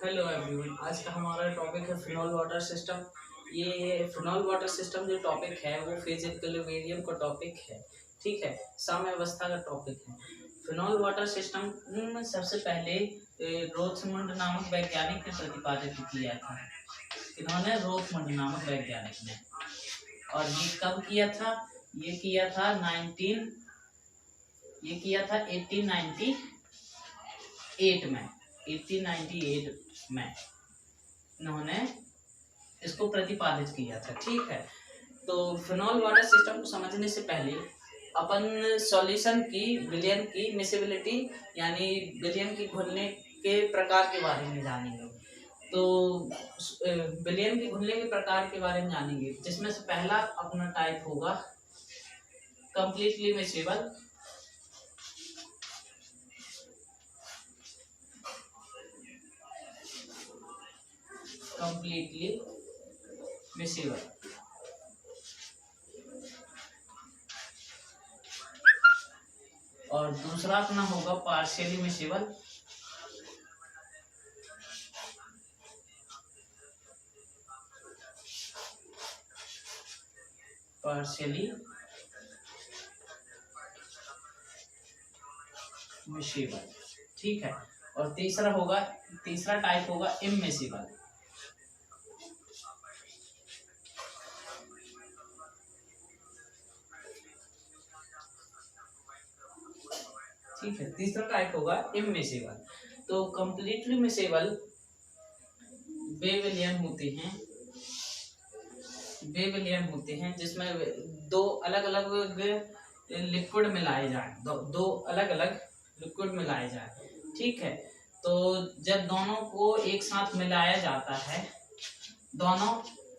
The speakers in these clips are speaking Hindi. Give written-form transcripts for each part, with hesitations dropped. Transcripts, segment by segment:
Hello everyone. आज का हमारा टॉपिक है फिनॉल वाटर सिस्टम। ये फिनॉल वाटर सिस्टम जो टॉपिक है वो फेज इक्विलिब्रियम का टॉपिक है। ठीक है, साम्यावस्था का टॉपिक है। फिनॉल वाटर सिस्टम सबसे पहले रोथमंड नामक वैज्ञानिक ने प्रतिपादित किया था। इन्होंने रोथमंड नामक वैज्ञानिक ने, और ये कब किया था? ये किया था 1898 में। 1898 में इन्होंने इसको प्रतिपादित किया था। ठीक है, तो फिनॉल वाटर सिस्टम को समझने से पहले अपन सॉल्यूशन की विलयन की मिसिबिलिटी यानी विलयन की घुलने के प्रकार के बारे में जानेंगे। तो विलयन की घुलने के प्रकार के बारे में जानेंगे, जिसमें से पहला अपना टाइप होगा कंप्लीटली मिसिबल। कंप्लीटली मिसिबल और दूसरा अपना होगा पार्शियली मिसिबल। पार्शियली मिसिबल, ठीक है। और तीसरा टाइप होगा इममिसिबल। ठीक है, तीसरा टाइप होगा इममिसिबल। तो कंप्लीटली मिसिबल वे विलयन होते हैं जिसमें दो अलग अलग लिक्विड मिलाए जाए, दो अलग अलग लिक्विड मिलाए जाए। ठीक है, तो जब दोनों को एक साथ मिलाया जाता है, दोनों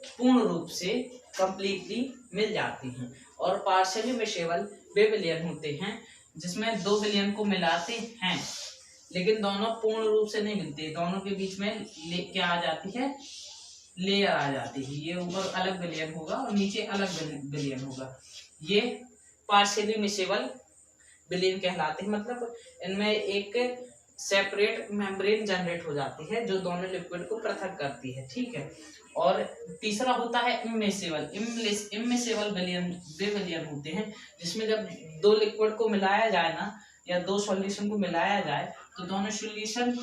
पूर्ण रूप से कंप्लीटली मिल जाती हैं। और पार्शियली मिसिबल वे विलयन होते हैं जिसमें दो विलयन को मिलाते हैं लेकिन दोनों पूर्ण रूप से नहीं मिलते, दोनों के बीच में क्या आ जाती है? लेयर आ जाती है। ये ऊपर अलग विलयन होगा और नीचे अलग विलयन होगा। ये पार्शियली मिसिबल विलयन कहलाते हैं। मतलब इनमें एक सेपरेट मेम्ब्रेन जनरेट हो जाती है जो दोनों लिक्विड को पृथक करती है। ठीक है, और तीसरा होता है इममिसिबल। इममिसिबल विलयन होते हैं जिसमें जब दो लिक्विड को मिलाया जाए ना, या दो सॉल्यूशन को मिलाया जाए, तो दोनों सॉल्यूशन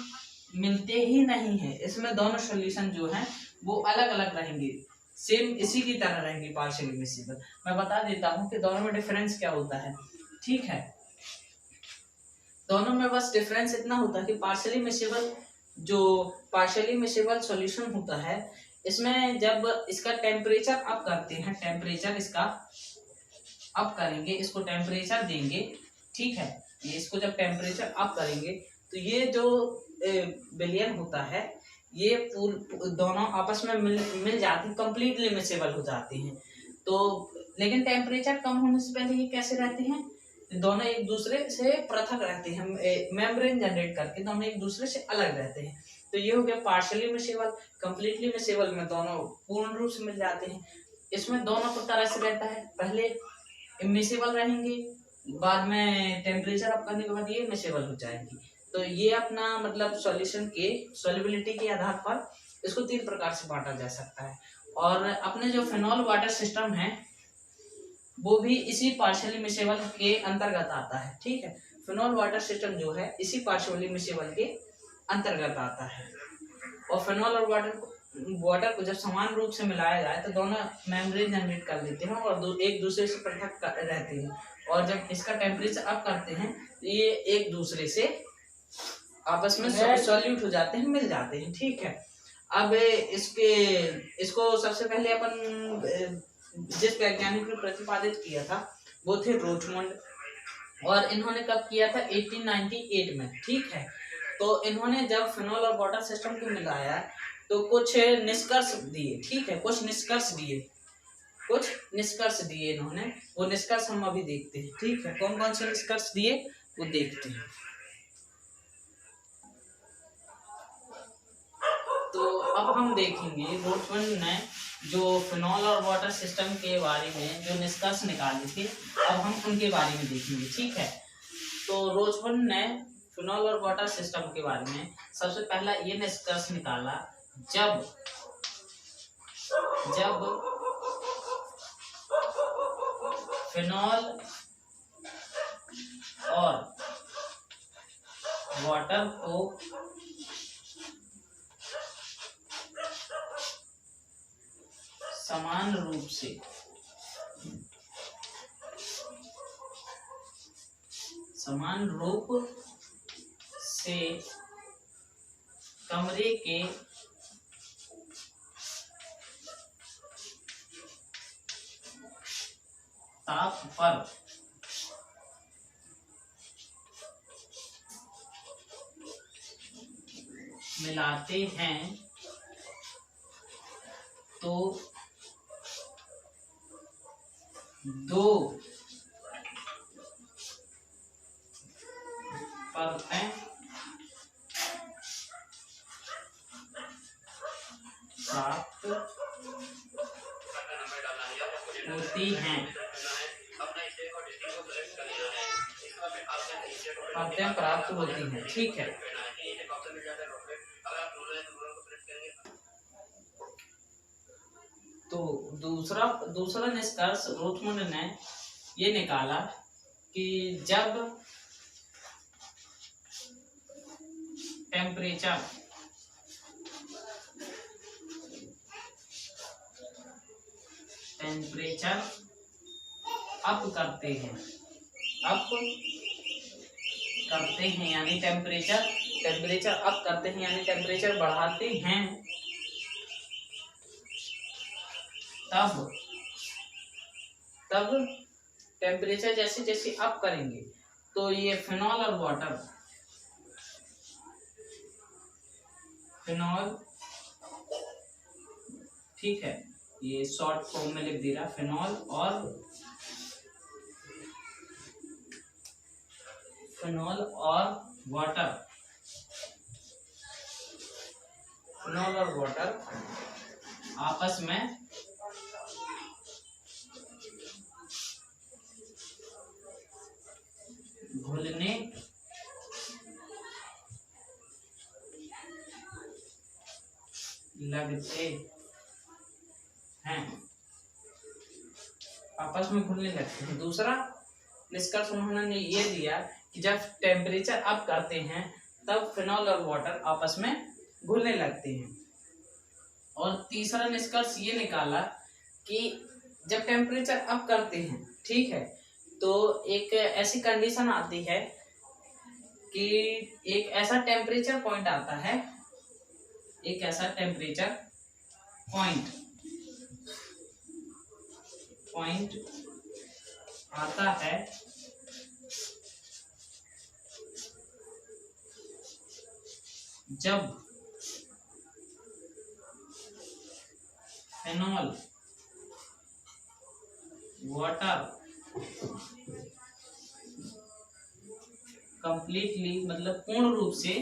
मिलते ही नहीं है। इसमें दोनों सॉल्यूशन जो हैं वो अलग अलग रहेंगे, सेम इसी की तरह रहेंगे पार्शियली मिसिबल। मैं बता देता हूँ कि दोनों में डिफरेंस क्या होता है। ठीक है, दोनों में बस डिफरेंस इतना होता है कि पार्शियली मिसिबल सॉल्यूशन होता है, इसमें जब इसका टेम्परेचर अप करते हैं, टेम्परेचर इसका अप करेंगे, इसको टेम्परेचर देंगे। ठीक है, ये इसको जब टेम्परेचर अप करेंगे तो ये जो विलयन होता है ये दोनों आपस में मिल जाती, कंप्लीटली मिसिबल हो जाती हैं। तो लेकिन टेम्परेचर कम होने से पहले ये कैसे रहती हैं? दोनों एक दूसरे से पृथक रहते हैं, मेम्ब्रेन जनरेट करके दोनों एक दूसरे से अलग रहते हैं। तो ये हो गया पार्शियली मिसिबल। कंप्लीटली मिसिबल में दोनों पूर्ण रूप से मिल जाते हैं। इसमें दोनों तरह से रहता है, पहले इममिसिबल रहेंगी, बाद में टेम्परेचर अप करने के बाद ये मिसिबल हो जाएंगी। तो ये अपना मतलब सॉल्यूशन के सॉल्युबिलिटी के आधार पर इसको तीन प्रकार से बांटा जा सकता है। और अपने जो फिनॉल वाटर सिस्टम है वो भी इसी पार्शियली मिसिबल के अंतर्गत आता है। ठीक है, फिनॉल वाटर सिस्टम जो है इसी पार्शियली मिसिबल के अंतर्गत आता है। और फिनॉल और वाटर को जब समान रूप से मिलाया जाए तो दोनों मेम्ब्रेन जनरेट कर लेते हैं और एक दूसरे से पृथक रहते हैं। और जब इसका टेम्परेचर अप करते हैं तो ये एक दूसरे से आपस में सॉल्यूट हो जाते हैं, मिल जाते हैं। ठीक है, अब इसको सबसे पहले अपन जिस वैज्ञानिक ने प्रतिपादित किया था वो थे रोचमंड, और इन्होंने कब किया था? 1898 में। ठीक है, तो इन्होंने जब फिनॉल और वाटर सिस्टम को मिलाया तो कुछ निष्कर्ष दिए। ठीक है, कुछ निष्कर्ष दिए इन्होंने, वो निष्कर्ष हम अभी देखते हैं। ठीक है, कौन कौन से निष्कर्ष दिए वो देखते हैं। तो अब हम देखेंगे रोचमंड ने जो फिनॉल और वाटर सिस्टम के बारे में जो निष्कर्ष निकाले थे, अब हम उनके बारे में देखेंगे। ठीक है, तो रोचमंड ने फिनॉल और वाटर सिस्टम के बारे में सबसे पहला ये निष्कर्ष निकाला, जब फिनॉल और वाटर को समान रूप से कमरे के ताप पर मिलाते हैं तो दो परतें प्राप्त होती हैं। ठीक है। तो दूसरा निष्कर्ष रोथमंड ने ये निकाला कि जब टेम्परेचर अप करते हैं यानी टेम्परेचर अप करते हैं यानी टेम्परेचर बढ़ाते हैं, तब टेम्परेचर जैसे जैसे अप करेंगे तो ये फिनॉल और वाटर, ठीक है, ये शॉर्ट फॉर्म में लिख दे रहा, फिनॉल और वाटर आपस में घुलने लगते हैं। दूसरा निष्कर्ष उन्होंने ये दिया कि जब टेम्परेचर अप करते हैं तब फिनॉल और वाटर आपस में घुलने लगते हैं। और तीसरा निष्कर्ष ये निकाला कि जब टेम्परेचर अप करते हैं, ठीक है, तो एक ऐसी कंडीशन आती है कि एक ऐसा टेम्परेचर पॉइंट आता है, आता है जब फिनॉल वाटर कंप्लीटली मतलब पूर्ण रूप से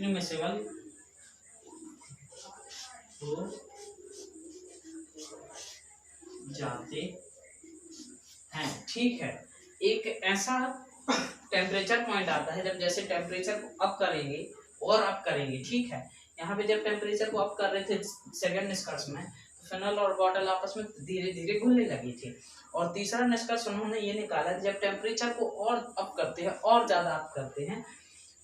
मिसेबल हो जाते हैं। ठीक है, एक ऐसा टेम्परेचर पॉइंट आता है जब जैसे टेम्परेचर को अप करेंगे, ठीक है। यहाँ पे जब टेम्परेचर को अप कर रहे थे सेकंड निष्कर्ष में, तो फिनॉल और वाटर आपस में धीरे धीरे घुलने लगी थी। और तीसरा निष्कर्ष उन्होंने ये निकाला जब टेम्परेचर को और अप करते हैं, और ज्यादा अप करते हैं,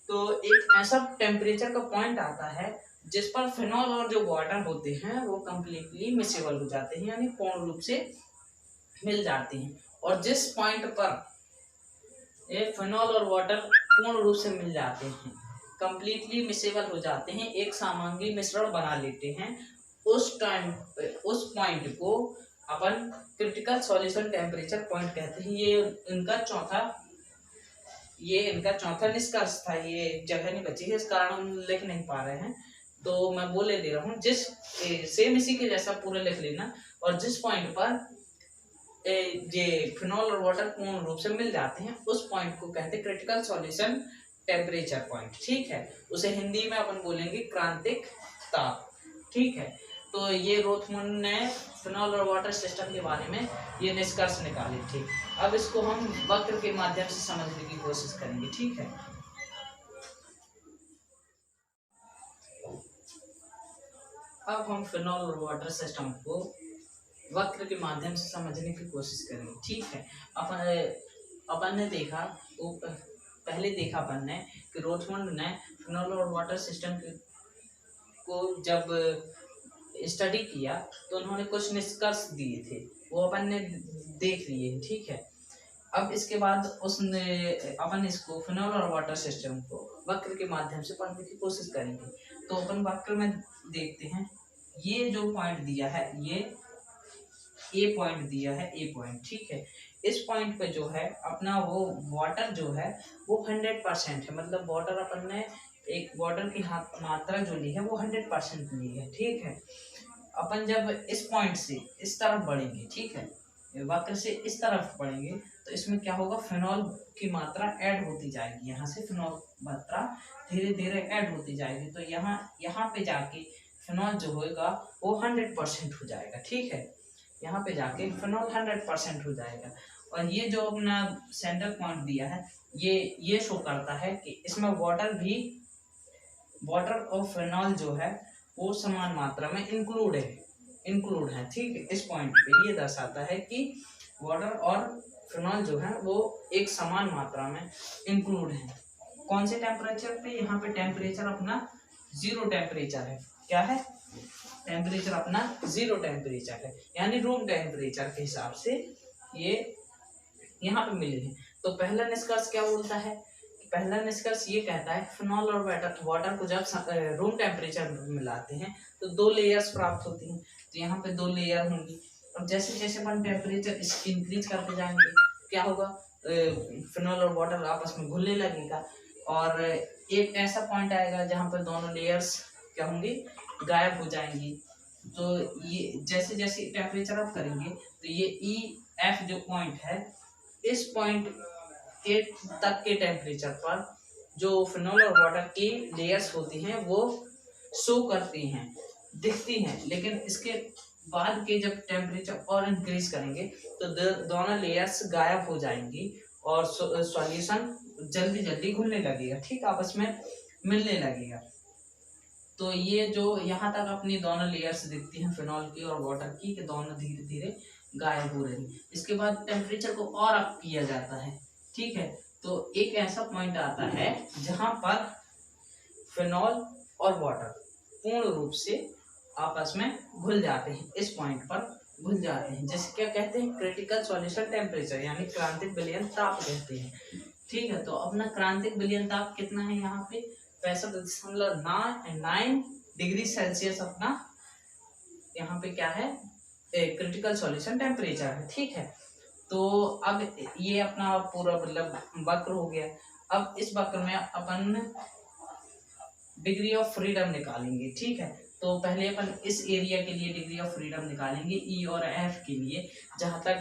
तो एक ऐसा टेम्परेचर का पॉइंट आता है जिस पर फिनॉल और जो वाटर होते हैं वो कम्प्लीटली मिसेबल हो जाते हैं, यानी पूर्ण रूप से मिल जाते हैं। और जिस पॉइंट पर ये फिनॉल और वाटर पूर्ण रूप से मिल जाते हैं, कम्प्लीटली मिसेबल हो जाते हैं, एक समांगी मिश्रण बना लेते हैं, उस पॉइंट को अपन क्रिटिकल सॉल्यूशन टेम्परेचर पॉइंट कहते हैं। ये इनका चौथा निष्कर्ष था। ये जगह नहीं बची है, इस कारण हम लिख नहीं पा रहे हैं, तो मैं बोले दे रहा हूँ। सेम इसी के जैसा पूरा लिख लेना। और जिस पॉइंट पर ये फिनॉल और वाटर पूर्ण रूप से मिल जाते हैं, उस पॉइंट को कहते हैं क्रिटिकल सॉल्यूशन टेम्परेचर पॉइंट, ठीक है। उसे हिंदी में अपन बोलेंगे क्रांतिक ताप, ठीक है। तो ये रोथमुंड ने फिनॉल और वाटर सिस्टम के बारे में ये निष्कर्ष निकाले थे। अब इसको हम वक्र के माध्यम से समझने की कोशिश करेंगे, ठीक है। अब हम फिनॉल और वाटर सिस्टम को वक्र के माध्यम से समझने की कोशिश करेंगे, ठीक है। अपन ने देखा, पहले देखा अपन ने कि रोथमुंड ने फिनॉल और वाटर सिस्टम को जब स्टडी किया तो उन्होंने कुछ निष्कर्ष दिए थे, वो अपन ने देख लिए, ठीक है। अब इसके बाद उसने अपन इसको फिनॉल और वाटर सिस्टम को वक्र के माध्यम से पढ़ने की कोशिश करेंगे। तो अपन वक्र में देखते हैं, ये जो पॉइंट दिया है, ये ए पॉइंट दिया है, ए पॉइंट, ठीक है। इस पॉइंट पे जो है अपना वो वाटर जो है वो 100% है, मतलब वाटर अपन ने एक वाटर की मात्रा जो ली है वो 100% ली है, ठीक है। अपन जब इस पॉइंट से इस तरफ बढ़ेंगे, ठीक है, वक्र से इस तरफ बढ़ेंगे तो इसमें क्या होगा, फिनॉल की मात्रा ऐड होती जाएगी, यहाँ से फिनॉल मात्रा धीरे धीरे ऐड होती जाएगी। तो यहाँ पे जाके फिनॉल जो होगा वो 100% हो जाएगा, ठीक है। यहाँ पे जाके फिनॉल 100% हो जाएगा। और ये जो अपना सेंटर पॉइंट दिया है, ये शो करता है कि इसमें वाटर और फिनॉल जो है वो समान मात्रा में इंक्लूड है, ठीक है। इस पॉइंट पे ये दर्शाता है कि वाटर और फिनॉल जो है वो एक समान मात्रा में इंक्लूड है। कौन से टेम्परेचर पे, यहाँ पे टेम्परेचर अपना 0 टेम्परेचर है। क्या है, टेम्परेचर अपना 0 टेम्परेचर है, यानी रूम टेम्परेचर के हिसाब से ये यहाँ पे मिले हैं। तो पहला निष्कर्ष क्या बोलता है, पहला निष्कर्ष ये कहता है फिनॉल और वाटर को जब रूम टेम्परेचर में मिलाते हैं तो 2 लेयर्स प्राप्त होती हैं। तो यहाँ पे 2 लेयर होंगी। अब जैसे जैसे अपन टेम्परेचर इंक्रीज करते जाएंगे क्या होगा, फिनॉल और वाटर आपस में घुलने लगेगा और एक ऐसा पॉइंट आएगा जहाँ पर दोनों लेयर्स क्या होंगी, गायब हो जाएंगी। तो ये जैसे जैसे टेम्परेचर अप करेंगे तो ये EF जो पॉइंट है, इस पॉइंट के तक के टेम्परेचर पर जो फिनॉल और वाटर की लेयर्स होती हैं वो शो करती हैं, दिखती हैं। लेकिन इसके बाद के जब टेम्परेचर और इंक्रीज करेंगे तो दोनों लेयर्स गायब हो जाएंगी और सॉल्यूशन जल्दी जल्दी घुलने लगेगा, ठीक, आपस में मिलने लगेगा। तो ये जो यहाँ तक अपनी दोनों लेयर्स दिखती हैं फिनॉल की और वाटर की, कि दोनों धीरे धीरे गायब हो रही है। इसके बाद टेम्परेचर को और अप किया जाता है, ठीक है। तो एक ऐसा पॉइंट आता है जहां पर फिनॉल और वाटर पूर्ण रूप से आपस में घुल जाते हैं, इस पॉइंट पर घुल जाते हैं, जैसे क्या कहते हैं, क्रिटिकल सॉल्यूशन टेम्परेचर, यानी क्रांतिक विलयन ताप कहते हैं, ठीक है। तो अपना क्रांतिक विलयन ताप कितना है, यहाँ पे 65.9 डिग्री सेल्सियस अपना यहाँ पे क्या है, क्रिटिकल सॉल्यूशन टेम्परेचर है, ठीक है। तो अब ये अपना पूरा मतलब वक्र हो गया। अब इस वक्र में अपन डिग्री ऑफ फ्रीडम निकालेंगे, ठीक है। तो पहले अपन इस एरिया के लिए डिग्री ऑफ फ्रीडम निकालेंगे, E और F के लिए, जहाँ तक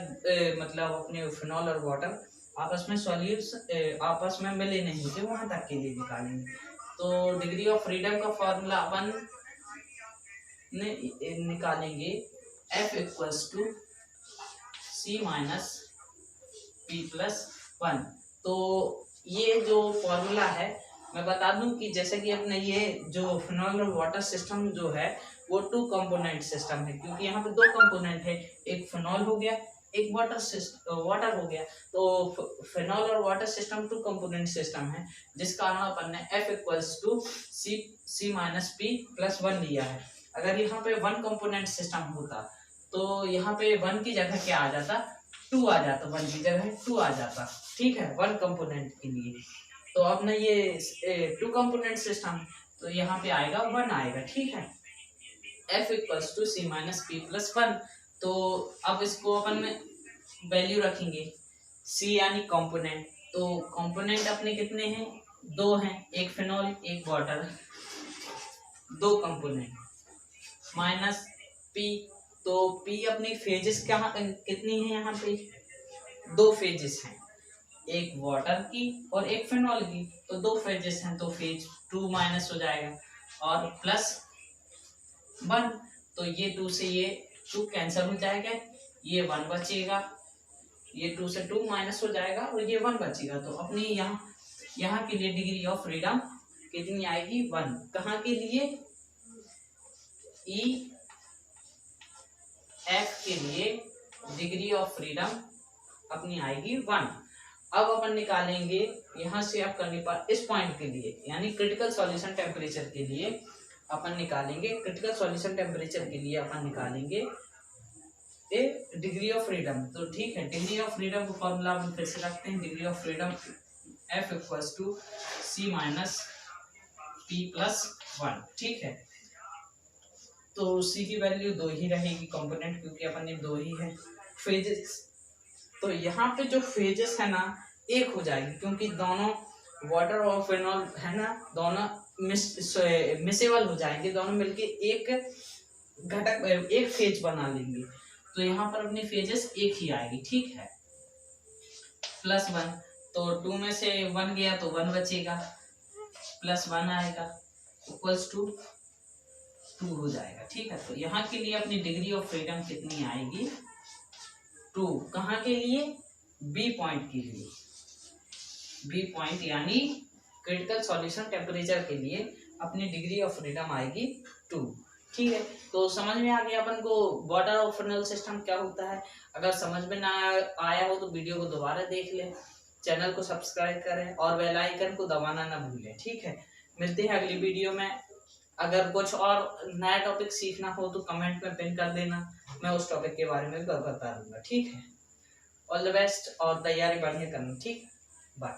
मतलब अपने फिनॉल और वाटर आपस में आपस में मिले नहीं थे, वहां तक के लिए निकालेंगे। तो डिग्री ऑफ फ्रीडम का फॉर्मूला अपन निकालेंगे, F equals to C minus P plus 1। तो ये जो फॉर्मूला है, मैं बता दूं कि जैसे कि अपने ये जो फिनॉल और वाटर सिस्टम जो है वो 2 कंपोनेंट सिस्टम है, क्योंकि यहाँ पे 2 कंपोनेंट है, एक फिनॉल हो गया, एक वाटर हो गया। तो फिनॉल और वाटर सिस्टम 2 कंपोनेंट सिस्टम है, जिस कारण अपन ने F equals to C minus P plus 1 लिया है। अगर यहाँ पे 1 कंपोनेंट सिस्टम होता तो यहाँ पे 1 की जगह क्या आ जाता, 2 आ जाता, 1 की जगह 2 आ जाता, ठीक है, 1 कंपोनेंट के लिए। तो अब ना ये 2 कंपोनेंट सिस्टम, तो यहाँ पे आएगा 1 आएगा, ठीक है। F equals to C minus P plus 1। तो अब इसको अपन वैल्यू रखेंगे, C यानी कंपोनेंट, तो कंपोनेंट अपने कितने हैं, 2 हैं, एक फिनॉल एक वाटर, 2 कंपोनेंट, माइनस P, तो P अपनी फेजेस कितनी है, यहाँ पे 2 फेजेस हैं, एक वाटर की और एक फिनॉल की, तो दो फेजेस हैं तो फेज 2 माइनस हो जाएगा और +1, तो ये 2 से ये 2 कैंसिल हो जाएगा, ये 1 बचेगा, ये 2 से 2 माइनस हो जाएगा और ये 1 बचेगा। तो अपनी यहाँ के लिए डिग्री ऑफ फ्रीडम कितनी आएगी? 1। कहाँ के लिए? ई एफ के लिए डिग्री ऑफ फ्रीडम अपनी आएगी 1। अब अपन निकालेंगे यहाँ से आप करने पर इस पॉइंट के लिए, यानी क्रिटिकल सॉल्यूशन टेम्परेचर के लिए अपन निकालेंगे, क्रिटिकल सॉल्यूशन टेम्परेचर के लिए अपन निकालेंगे ए डिग्री ऑफ फ्रीडम। तो ठीक है, डिग्री ऑफ फ्रीडम का फॉर्मूला अपन फिर से रखते हैं, degree of freedom F equals to C minus P plus 1। ठीक है, तो C की वैल्यू 2 ही रहेगी कंपोनेंट, क्योंकि अपन ने 2 ही है। फेजेस, तो यहाँ पे जो फेजेस है ना एक हो जाएगी, क्योंकि दोनों वाटर और फिनॉल है ना, दोनों मिसेबल हो जाएंगे, दोनों मिलके एक घटक एक फेज बना लेंगे। तो यहाँ पर अपनी फेजेस एक ही आएगी। ठीक है, +1, तो 2 में से 1 गया तो 1 बचेगा, +1 आएगा इक्वल्स टू 2 हो जाएगा। ठीक है, तो यहाँ के लिए अपनी डिग्री ऑफ फ्रीडम कितनी आएगी? 2। कहाँ के लिए? बी पॉइंट के लिए, बी पॉइंट यानी क्रिटिकल सॉल्यूशन टेम्परेचर के लिए अपनी डिग्री ऑफ फ्रीडम आएगी 2। ठीक है, तो समझ में आ गया अपन को वाटर और फिनॉल सिस्टम क्या होता है। अगर समझ में ना आया हो तो वीडियो को दोबारा देख लें, चैनल को सब्सक्राइब करें और बेल आइकन को दबाना ना भूलें। ठीक है, मिलते हैं अगली वीडियो में। अगर कुछ और नया टॉपिक सीखना हो तो कमेंट में पिन कर देना, मैं उस टॉपिक के बारे में बता दूंगा। ठीक है, ऑल द बेस्ट और तैयारी बढ़िया करना। ठीक, बाय।